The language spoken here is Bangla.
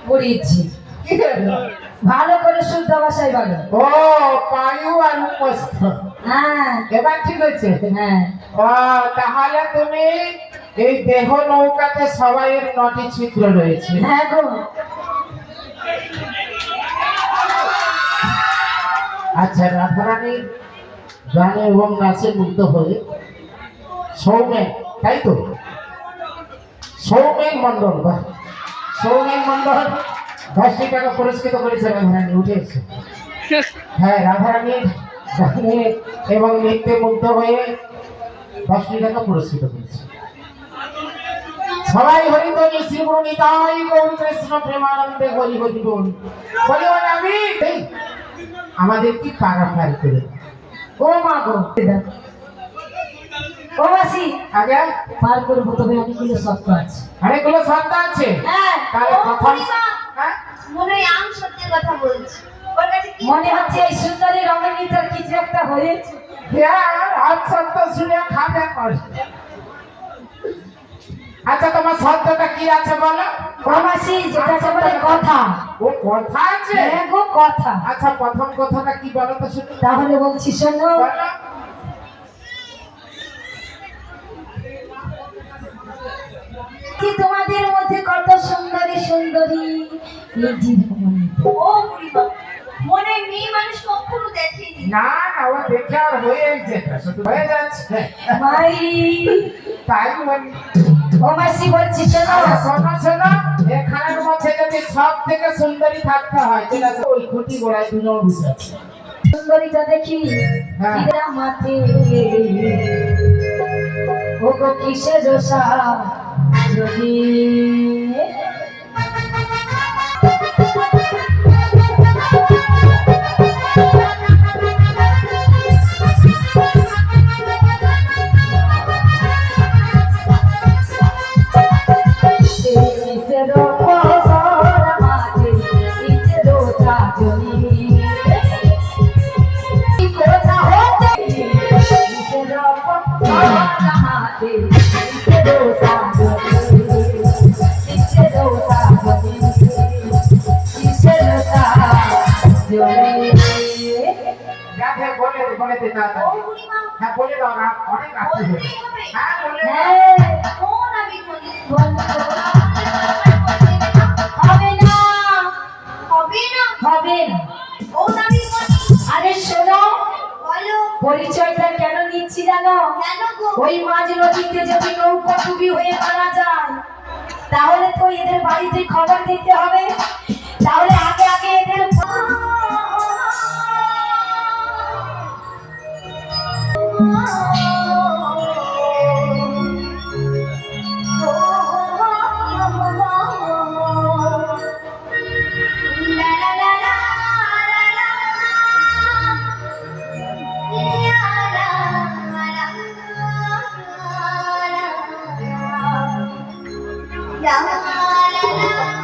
পড়িয়েছি ভালো করে শুদ্ধ ভাষায় বলো। ও পায়ু আর উপস্থ। হ্যাঁ এবার ঠিক আছে। হ্যাঁ ও তাহলে তুমি এই দেহ নৌকাতে সবাইয়ের 9টি ছিদ্র রয়েছে। হ্যাঁ গো। আচ্ছা, রাধারানী গানে এবং নাচে মুগ্ধ হয়ে সৌমেন, তাই তো? সৌমেন মন্ডল, বা সৌমেন মন্ডল 10টি টাকা পুরস্কৃত করেছে রাধারানী, উঠে এসে। হ্যাঁ, রাধারানীর গানে এবং নৃত্যে মুগ্ধ হয়ে 10টি টাকা পুরস্কৃত করেছে। সবাই হরি বলি শ্রী গুরু নিতাই গৌর কৃষ্ণ প্রেমানন্দে হরি হরি বল। বলি ও আমি আমাদের কি পারাপার করে। ও মা গো, ও মাসি আগে পার করবো, তবে অনেকগুলো শর্ত আছে। অনেকগুলো শর্ত আছে। হ্যাঁ, তাহলে ও প্রথম বুড়িমা, হ্যাঁ মনে হয় আম সত্যি কথা বলছি। ওর কাছে কি মনে হচ্ছে এই সুন্দরী রঙের ভিতর কিছু একটা হয়েছে। হ্যাঁ, আজ শর্ত শুনে খাবে কর। আচ্ছা, তোমার শর্তটা কি আছে বলো? ও মাসি, যেটা আছে বলে কথা। ও কথা আছে? হ্যাঁ গো, কথা। আচ্ছা, প্রথম কথাটা কি বলো তো শুনি। তাহলে বলছি শোনো, বলো। কি তোমাদের মধ্যে কত সুন্দরী সুন্দরী এই জীবন। ও বুড়িমা, মনে হয় মেয়ে মানুষ কখনো দেখেনি। না না, ও দেখে আর হয়ে যেটা শুধু হয়ে যাচ্ছে মাই তাই বলি। ও মাসি বলছি শোনো, শোনো শোনো, এখানের মধ্যে যদি সব থেকে সুন্দরী থাকতে হয়, ঠিক আছে, ওই খুঁটি গোড়ায় দুজন বসে আছে। সুন্দরীটা দেখি হ্যাঁ। হীরা মাথে ও গো কিসের দোষা যদি কিসের পসর মাথে কিসের দোষা যদি কোথা হতে কিসের পসর মাথে কিসের দোষা যদি কিসের দোষা যদি কিসের দোষা যদি যাতে বলে বলে দে না। ও বুড়িমা, হ্যাঁ, বলে দাও না, অনেক আসতে হবে। বলতেই হবে। হ্যাঁ, বলে দাও। হ্যাঁ কোন আমি বলি? হবে না হবে না, হবে না। ও আমি বলি। আরে শোনো, বলো, পরিচয়টা কেন নিচ্ছি জানো? কেন গো? ওই মাঝ নদীতে যদি নৌকা ডুবি হয়ে মারা যায়, তাহলে তো এদের বাড়িতে খবর দিতে হবে। তাহলে আগে আগে এদের লা লা লা লা লা লা, ইয়া লা লা লা লা, লা লা লা।